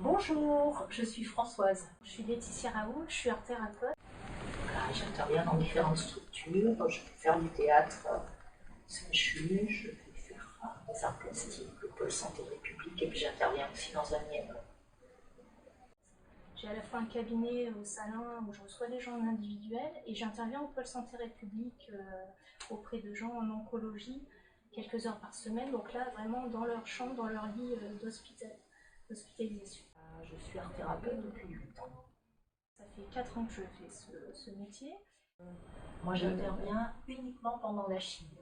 Bonjour, je suis Françoise. Je suis Laetitia Raoult, je suis art thérapeute. J'interviens dans différentes structures. Je vais faire du théâtre SMHU, je vais faire des arts plastiques, le pôle santé République, et puis j'interviens aussi dans un IME. J'ai à la fois un cabinet au Salin où je reçois des gens en individuel et j'interviens au pôle santé République auprès de gens en oncologie quelques heures par semaine. Donc là, vraiment dans leur chambre, dans leur lit d'hospitalisation. Je suis art thérapeute depuis 8 ans. Ça fait 4 ans que je fais ce métier. Moi, j'interviens uniquement pendant la chimio.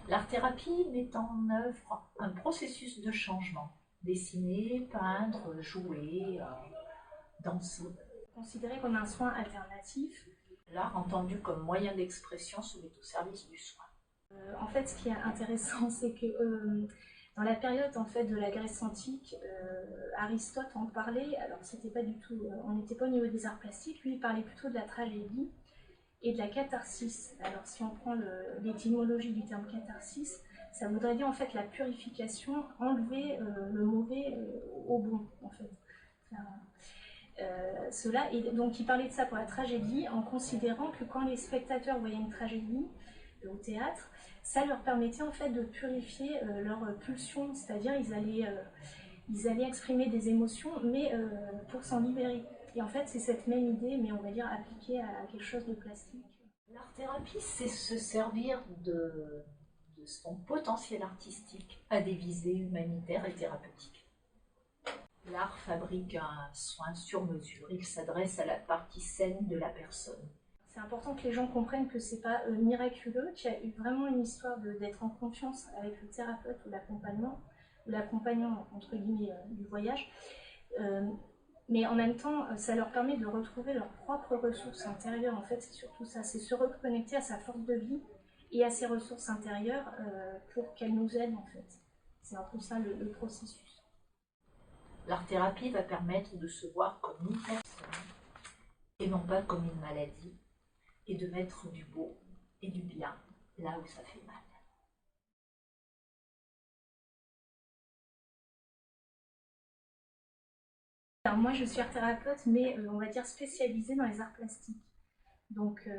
L'art-thérapie met en œuvre un processus de changement. Dessiner, peindre, jouer, danser. Considéré comme un soin alternatif. L'art entendu comme moyen d'expression se met au service du soin. En fait, ce qui est intéressant, c'est que dans la période en fait, de la Grèce antique, Aristote en parlait. Alors, c'était pas du tout, on n'était pas au niveau des arts plastiques. Lui, il parlait plutôt de la tragédie et de la catharsis. Alors, si on prend l'étymologie du terme catharsis, ça voudrait dire en fait la purification, enlever le mauvais au bon, en fait. Donc il parlait de ça pour la tragédie en considérant que quand les spectateurs voyaient une tragédie au théâtre, ça leur permettait en fait de purifier leurs pulsions, c'est-à-dire ils allaient exprimer des émotions mais pour s'en libérer. Et en fait c'est cette même idée mais on va dire appliquée à quelque chose de plastique. L'art-thérapie, c'est se servir de son potentiel artistique à des visées humanitaires et thérapeutiques. L'art fabrique un soin sur mesure, il s'adresse à la partie saine de la personne. C'est important que les gens comprennent que c'est pas miraculeux, qu'il y a eu vraiment une histoire d'être en confiance avec le thérapeute ou l'accompagnant entre guillemets du voyage. Mais en même temps, ça leur permet de retrouver leurs propres ressources intérieures. En fait, c'est surtout ça, c'est se reconnecter à sa force de vie et à ses ressources intérieures pour qu'elles nous aident en fait. C'est un peu ça le processus. L'art-thérapie va permettre de se voir comme une personne et non pas comme une maladie, et de mettre du beau et du bien là où ça fait mal. Alors moi je suis art thérapeute mais on va dire spécialisée dans les arts plastiques. Donc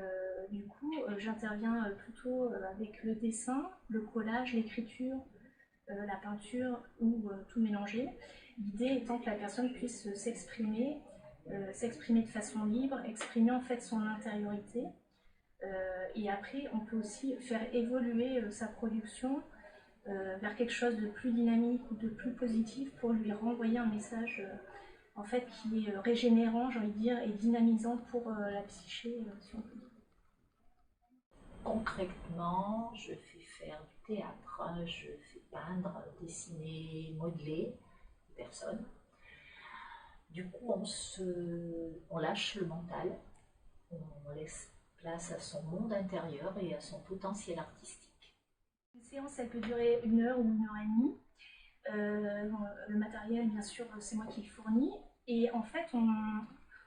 du coup j'interviens plutôt avec le dessin, le collage, l'écriture, la peinture ou tout mélanger. L'idée étant que la personne puisse s'exprimer de façon libre, exprimer en fait son intériorité. Et après, on peut aussi faire évoluer sa production vers quelque chose de plus dynamique ou de plus positif pour lui renvoyer un message en fait, qui est régénérant, j'ai envie de dire, et dynamisant pour la psyché, si on peut dire. Concrètement, je fais faire du théâtre, je fais peindre, dessiner, modeler des personnes. Du coup, on lâche le mental, on laisse place à son monde intérieur et à son potentiel artistique. Une séance, elle peut durer 1 heure ou 1 heure et demie. Le matériel, bien sûr, c'est moi qui le fournis. Et en fait,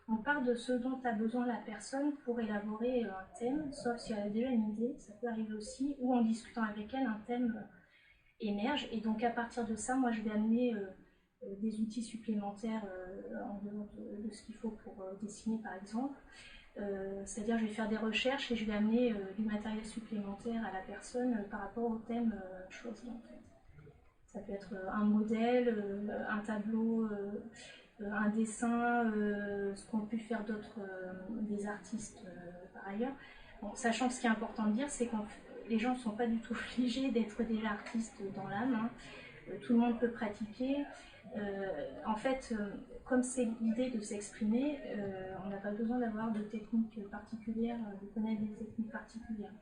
on part de ce dont a besoin la personne pour élaborer un thème, sauf si elle a déjà une idée, ça peut arriver aussi, ou en discutant avec elle, un thème émerge. Et donc à partir de ça, moi je vais amener des outils supplémentaires en dehors de ce qu'il faut pour dessiner par exemple. C'est-à-dire je vais faire des recherches et je vais amener du matériel supplémentaire à la personne par rapport au thème choisi en fait. Ça peut être un modèle, un tableau, un dessin, ce qu'ont pu faire d'autres des artistes par ailleurs. Bon, sachant que ce qui est important de dire, c'est que les gens ne sont pas du tout obligés d'être déjà artistes dans l'âme. Hein. Tout le monde peut pratiquer. En fait, comme c'est l'idée de s'exprimer, on n'a pas besoin d'avoir de techniques particulières, de connaître des techniques particulières.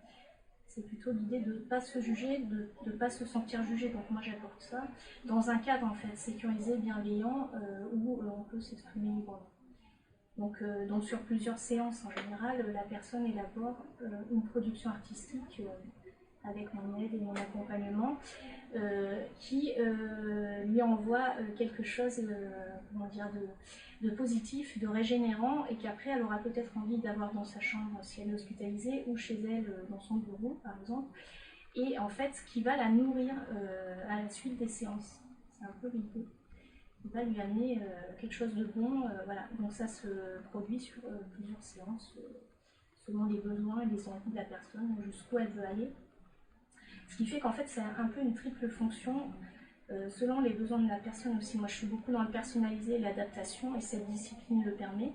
C'est plutôt l'idée de ne pas se juger, de ne pas se sentir jugé. Donc moi j'apporte ça dans un cadre en fait sécurisé, bienveillant, où on peut s'exprimer librement. Donc sur plusieurs séances en général, la personne élabore une production artistique avec mon aide et mon accompagnement qui lui envoie quelque chose de positif, de régénérant et qu'après elle aura peut-être envie d'avoir dans sa chambre si elle est hospitalisée ou chez elle dans son bureau par exemple. et en fait qui va la nourrir à la suite des séances. C'est un peu l'idée. Il va lui amener quelque chose de bon, voilà. Donc ça se produit sur plusieurs séances, selon les besoins et les envies de la personne, jusqu'où elle veut aller. Ce qui fait qu'en fait c'est un peu une triple fonction, selon les besoins de la personne aussi. Moi je suis beaucoup dans le personnalisé et l'adaptation, et cette discipline le permet.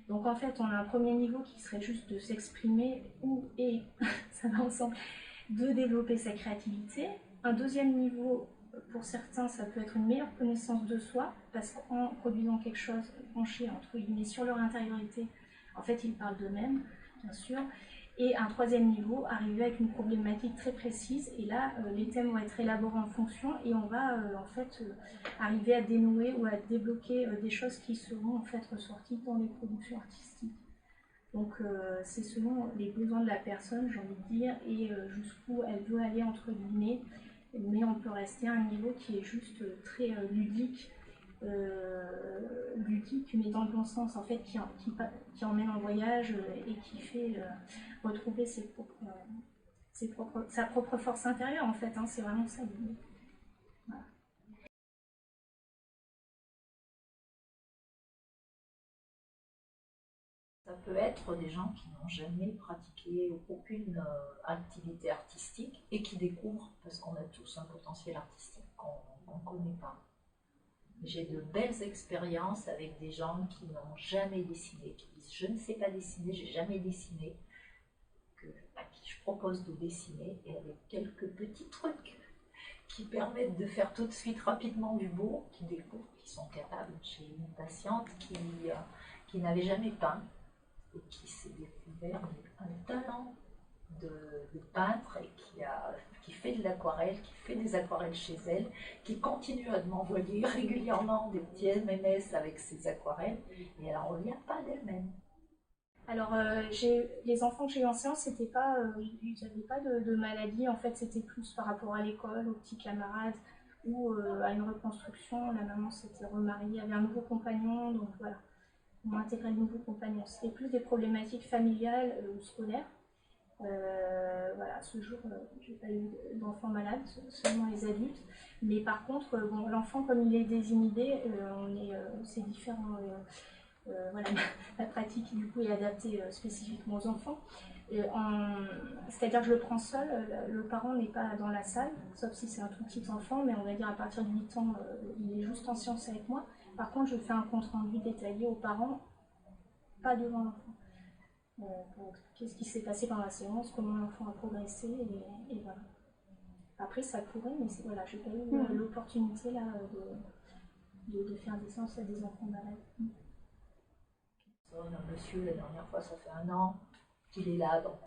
Donc en fait on a un premier niveau qui serait juste de s'exprimer, et ça va ensemble, de développer sa créativité. Un deuxième niveau, pour certains, ça peut être une meilleure connaissance de soi, parce qu'en produisant quelque chose penché entre guillemets sur leur intériorité, en fait ils parlent d'eux-mêmes, bien sûr. Et un troisième niveau, arriver avec une problématique très précise, et là les thèmes vont être élaborés en fonction, et on va en fait arriver à dénouer ou à débloquer des choses qui seront en fait ressorties dans les productions artistiques. Donc c'est selon les besoins de la personne, j'ai envie de dire, et jusqu'où elle veut aller entre guillemets, mais on peut rester à un niveau qui est juste très ludique, mais dans le bon sens, en fait, qui emmène en voyage et qui fait retrouver sa propre force intérieure, en fait, hein, c'est vraiment ça l'idée. Voilà. Ça peut être des gens qui n'ont jamais pratiqué aucune activité artistique et qui découvrent, parce qu'on a tous un potentiel artistique qu'on ne connaît pas. J'ai de belles expériences avec des gens qui n'ont jamais dessiné, qui disent je ne sais pas dessiner, j'ai jamais dessiné, à qui je propose de dessiner, et avec quelques petits trucs qui permettent de faire tout de suite rapidement du beau, qui découvrent qu'ils sont capables. J'ai une patiente qui n'avait jamais peint et qui s'est découvert un talent de peintre, et qui fait de l'aquarelle, qui fait des aquarelles chez elle, qui continue à m'envoyer régulièrement des petits MMS avec ses aquarelles, et elle n'en revient pas d'elle-même. Alors, les enfants que j'ai eu en séance, ils n'avaient pas de maladie, en fait, c'était plus par rapport à l'école, aux petits camarades, ou à une reconstruction. La maman s'était remariée, avait un nouveau compagnon, donc voilà, on a intégré le nouveau compagnon. C'était plus des problématiques familiales ou scolaires. Voilà, ce jour, j'ai pas eu d'enfants malades, seulement les adultes. Mais par contre, bon, l'enfant, comme il est désinhibé, c'est différent. Voilà, la pratique du coup est adaptée spécifiquement aux enfants. C'est-à-dire que je le prends seul, le parent n'est pas dans la salle, sauf si c'est un tout petit enfant, mais on va dire à partir de 8 ans, il est juste en séance avec moi. Par contre, je fais un compte rendu détaillé aux parents, pas devant l'enfant, pour expliquer ce qui s'est passé dans la séance, comment l'enfant a progressé, et voilà. Après, ça pourrait, mais voilà, j'ai pas eu l'opportunité là de faire des séances à des enfants malades. Un monsieur, la dernière fois, ça fait 1 an qu'il est là, donc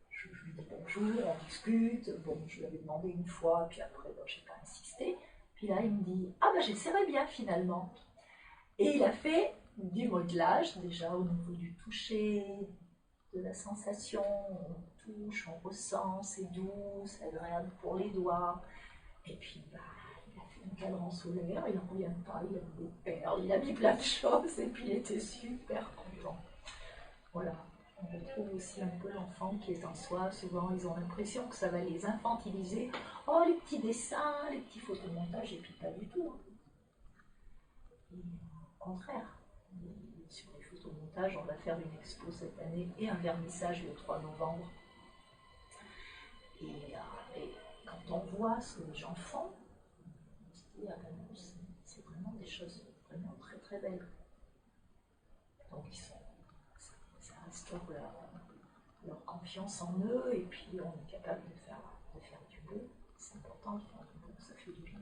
je lui dis bonjour, on discute. Bon, je lui avais demandé une fois, puis après, bon, j'ai pas insisté. Puis là, il me dit ah ben j'essaierai bien finalement. Et il a fait du modelage, déjà au niveau du toucher, de la sensation, on touche, on ressent, c'est doux, c'est agréable pour les doigts. Et puis, bah, il a fait un cadran solaire, il n'en revient pas, il a mis des perles, il a mis plein de choses, et puis il était super content. Voilà, on retrouve aussi un peu l'enfant qui est en soi. Souvent, ils ont l'impression que ça va les infantiliser. Oh, les petits dessins, les petits photomontages, et puis pas du tout. Et, au contraire, sur les photomontages, on va faire une expo cette année et un vernissage le 3 novembre. Et quand on voit ce que les gens font, on se dit, ah ben non, c'est vraiment des choses vraiment très très belles. Donc ça restaure leur confiance en eux, et puis on est capable de faire du beau. C'est important de faire du beau, ça fait du bien.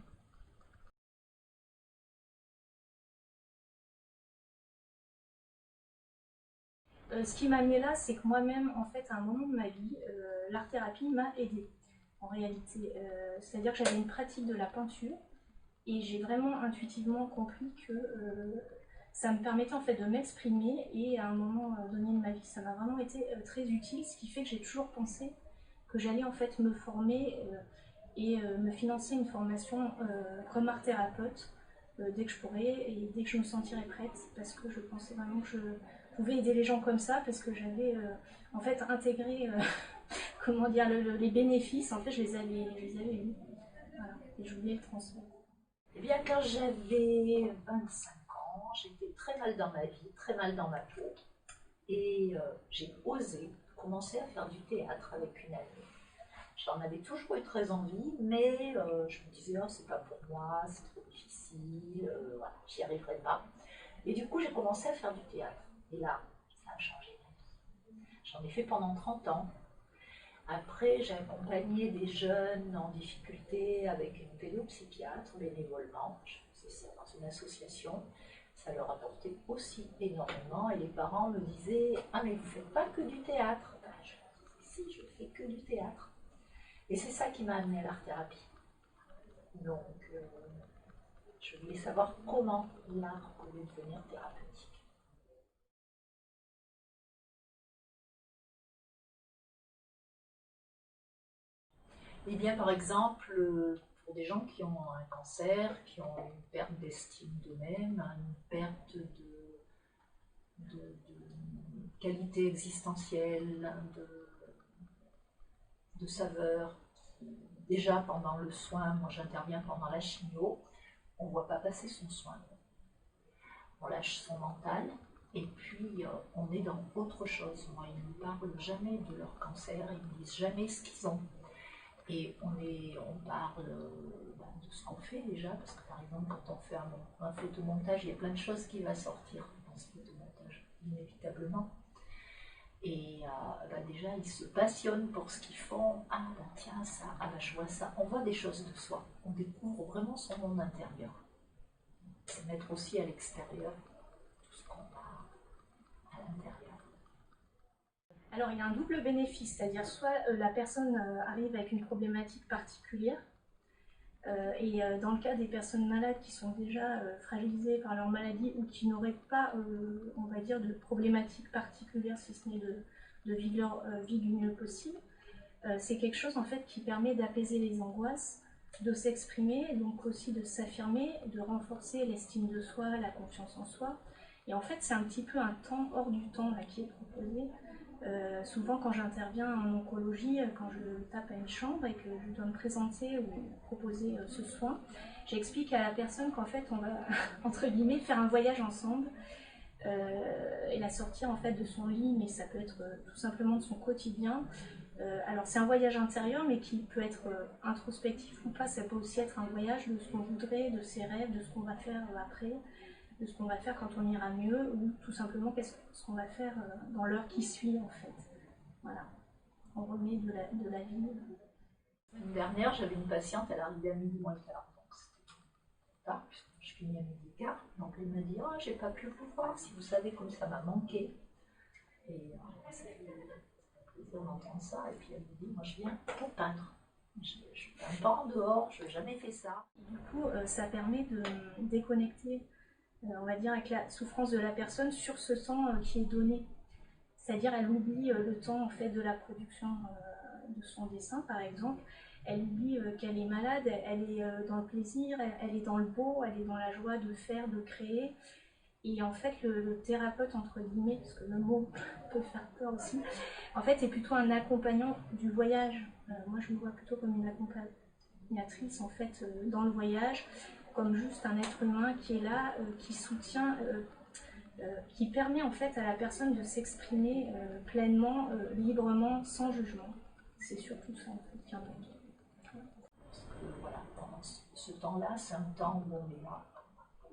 Ce qui m'a amené là, c'est que moi-même, en fait, à un moment de ma vie, l'art-thérapie m'a aidée, en réalité. C'est-à-dire que j'avais une pratique de la peinture, et j'ai vraiment intuitivement compris que ça me permettait en fait de m'exprimer, et à un moment donné de ma vie, ça m'a vraiment été très utile, ce qui fait que j'ai toujours pensé que j'allais en fait me former et me financer une formation comme art-thérapeute dès que je pourrais et dès que je me sentirais prête, parce que je pensais vraiment que je pouvais aider les gens comme ça, parce que j'avais en fait intégré comment dire, les bénéfices, en fait, je les avais eus. Voilà. Et je voulais le transmettre. Eh bien, quand j'avais 25 ans, j'étais très mal dans ma vie, très mal dans ma peau. Et j'ai osé commencer à faire du théâtre avec une amie. J'en avais toujours eu très envie, mais je me disais, oh, c'est pas pour moi, c'est trop difficile, voilà, j'y arriverai pas. Et du coup, j'ai commencé à faire du théâtre. Et là, ça a changé ma vie. J'en ai fait pendant 30 ans. Après, j'ai accompagné des jeunes en difficulté avec une pédopsychiatre bénévolement. Je faisais ça dans une association. Ça leur apportait aussi énormément. Et les parents me disaient, ah mais vous ne faites pas que du théâtre. Ben, je leur disais, si, je fais que du théâtre. Et c'est ça qui m'a amené à l'art-thérapie. Donc, je voulais savoir comment l'art pouvait devenir thérapeutique. Eh bien, par exemple, pour des gens qui ont un cancer, qui ont une perte d'estime d'eux-mêmes, une perte de qualité existentielle, de saveur. Déjà, pendant le soin, moi j'interviens pendant la chimio, on ne voit pas passer son soin. On lâche son mental, et puis on est dans autre chose. Moi, ils ne me parlent jamais de leur cancer, ils ne me disent jamais ce qu'ils ont. Et on parle de ce qu'on fait déjà, parce que par exemple, quand on fait un photomontage, il y a plein de choses qui vont sortir dans ce photomontage, inévitablement. Et déjà, ils se passionnent pour ce qu'ils font. Ah, bah, tiens, ça, ah, bah, je vois ça. On voit des choses de soi. On découvre vraiment son monde intérieur. C'est mettre aussi à l'extérieur tout ce qu'on a à l'intérieur. Alors, il y a un double bénéfice, c'est-à-dire soit la personne arrive avec une problématique particulière, et dans le cas des personnes malades qui sont déjà fragilisées par leur maladie ou qui n'auraient pas, on va dire, de problématique particulière, si ce n'est de vivre leur vie du mieux possible, c'est quelque chose en fait qui permet d'apaiser les angoisses, de s'exprimer, donc aussi de s'affirmer, de renforcer l'estime de soi, la confiance en soi. Et en fait, c'est un petit peu un temps hors du temps là, qui est proposé. Souvent quand j'interviens en oncologie, quand je tape à une chambre et que je dois me présenter ou proposer ce soin, j'explique à la personne qu'en fait on va, entre guillemets, faire un voyage ensemble et la sortir en fait de son lit, mais ça peut être tout simplement de son quotidien. Alors c'est un voyage intérieur mais qui peut être introspectif ou pas, ça peut aussi être un voyage de ce qu'on voudrait, de ses rêves, de ce qu'on va faire après, de ce qu'on va faire quand on ira mieux, ou tout simplement ce qu'on va faire dans l'heure qui suit en fait. Voilà, on remet de la vie. L'année dernière, j'avais une patiente, elle arrivait à midi moins le quart, donc c'était tard, puisque je finis à midi et quart. Donc elle m'a dit, oh, j'ai pas pu vous voir, si vous savez comme ça m'a manqué. Et ça fait plaisir d'entendre ça. Et puis elle me dit, moi je viens pour peindre. Je ne peins pas en dehors, je n'ai jamais fait ça. Du coup, ça permet de déconnecter, on va dire, avec la souffrance de la personne sur ce temps qui est donné. C'est-à-dire, elle oublie le temps en fait de la production de son dessin, par exemple. Elle oublie qu'elle est malade, elle est dans le plaisir, elle est dans le beau, elle est dans la joie de faire, de créer. Et en fait, le thérapeute, entre guillemets, parce que le mot peut faire peur aussi, en fait, est plutôt un accompagnant du voyage. Moi, je me vois plutôt comme une accompagnatrice, en fait, dans le voyage, comme juste un être humain qui est là, qui soutient, qui permet en fait à la personne de s'exprimer pleinement, librement, sans jugement. C'est surtout ça, en fait, qui est important. Parce que voilà, pendant ce temps-là, c'est un temps où on est là.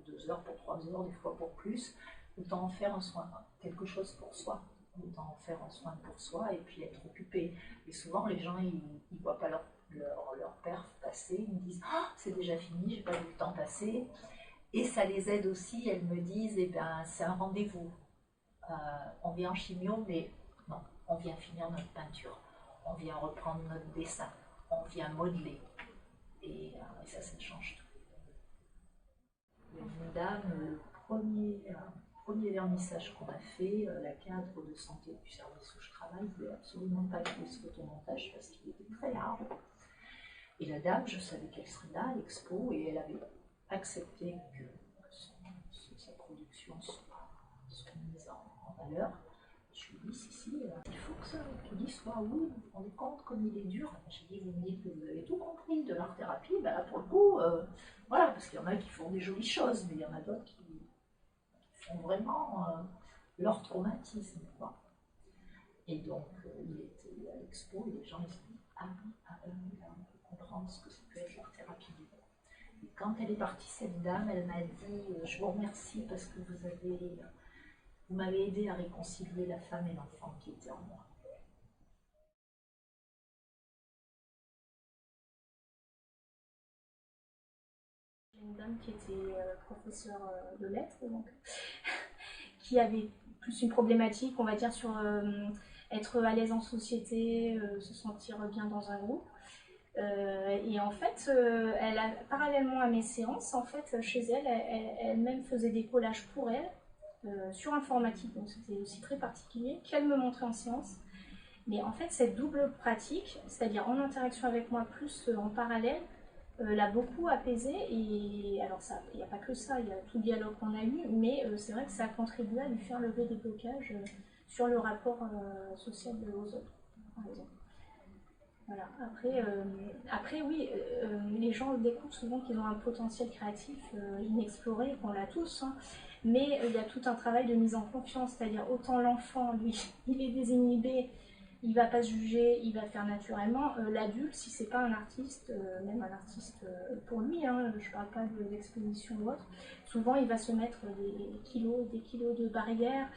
2 heures, pour 3 heures, des fois pour plus, autant en faire un soin, quelque chose pour soi, autant en faire un soin pour soi et puis être occupé. Et souvent les gens ils voient pas leur perf passer, ils me disent oh, c'est déjà fini, j'ai pas vu le temps passer. Et ça les aide aussi, elles me disent eh ben c'est un rendez-vous. On vient en chimio, mais non, on vient finir notre peinture, on vient reprendre notre dessin, on vient modeler. Et ça change tout. Une dame, le premier vernissage qu'on a fait, la cadre de santé du service où je travaille ne voulait absolument pas jouer ce photomontage parce qu'il était très large. Et la dame, je savais qu'elle serait là à l'expo et elle avait accepté que sa production soit mise en valeur. Je lui ai dit, si, il faut que ça, qu'il soit, oui, vous vous rendez compte comme il est dur. J'ai dit, vous me dites que vous avez tout compris de l'art-thérapie, ben là, pour le coup, voilà, parce qu'il y en a qui font des jolies choses, mais il y en a d'autres qui font vraiment leur traumatisme, quoi. Et donc, il était à l'expo et les gens, ils se disent, ah oui, là, on peut comprendre ce que ça peut être l'art-thérapie. Et quand elle est partie, cette dame, elle m'a dit, je vous remercie parce que vous m'avez aidé à réconcilier la femme et l'enfant qui étaient en moi. Une dame qui était professeure de lettres, donc, qui avait plus une problématique, on va dire, sur être à l'aise en société, se sentir bien dans un groupe. Et en fait, elle a, parallèlement à mes séances, en fait, chez elle, elle-même faisait des collages pour elle, sur informatique, donc c'était aussi très particulier, qu'elle me montrait en séance. Mais en fait, cette double pratique, c'est-à-dire en interaction avec moi plus en parallèle, l'a beaucoup apaisée. Et alors, il n'y a pas que ça, il y a tout le dialogue qu'on a eu, mais c'est vrai que ça a contribué à lui faire lever des blocages sur le rapport social aux autres, par exemple. Voilà. Après oui, les gens découvrent souvent qu'ils ont un potentiel créatif inexploré, qu'on l'a tous, hein, mais il y a tout un travail de mise en confiance, c'est-à-dire autant l'enfant, lui, il est désinhibé, il va pas se juger, il va faire naturellement. L'adulte, si c'est pas un artiste, même un artiste pour lui, hein, je parle pas d'exposition ou autre, souvent il va se mettre des kilos de barrières.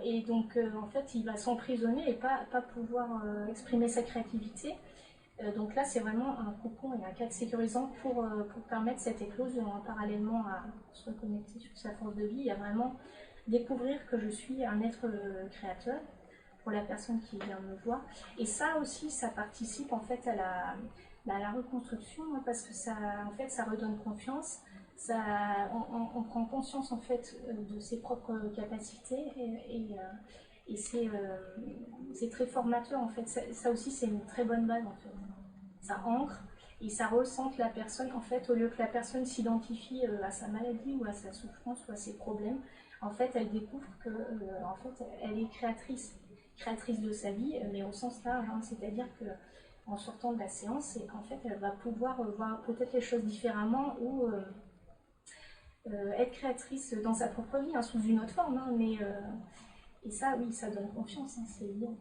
Et donc en fait il va s'emprisonner et pas pouvoir exprimer sa créativité. Donc là c'est vraiment un cocon et un cadre sécurisant pour permettre cette éclosion, hein, parallèlement à se reconnecter sur sa force de vie. Il y a vraiment découvrir que je suis un être créateur pour la personne qui vient me voir. Et ça aussi, ça participe en fait à la reconstruction, hein, parce que ça, en fait, ça redonne confiance. On prend conscience en fait de ses propres capacités et c'est très formateur en fait. Ça aussi, c'est une très bonne base en fait. Ça ancre et ça ressente la personne en fait, au lieu que la personne s'identifie à sa maladie ou à sa souffrance ou à ses problèmes. En fait, elle découvre que en fait, elle est créatrice de sa vie, mais au sens large, hein, c'est-à-dire que en sortant de la séance, en fait, elle va pouvoir voir peut-être les choses différemment ou être créatrice dans sa propre vie, hein, sous une autre forme, hein, mais et ça, oui, ça donne confiance, hein, c'est évident.